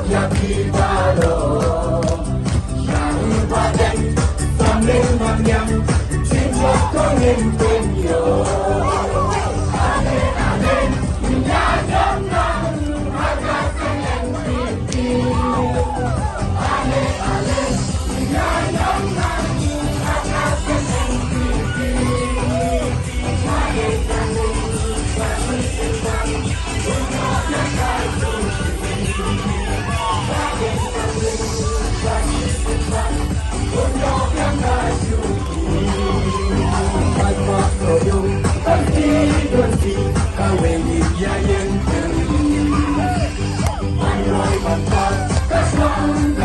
yang kita lo yang badan sambil manyam cinta konen penyo ane ane minyak nang harga seneng pipi ane ane minyak nang harga seneng pipi ane ane kasih senang untuk yang kau kawin ya yang terlalu, andai bantah kasih.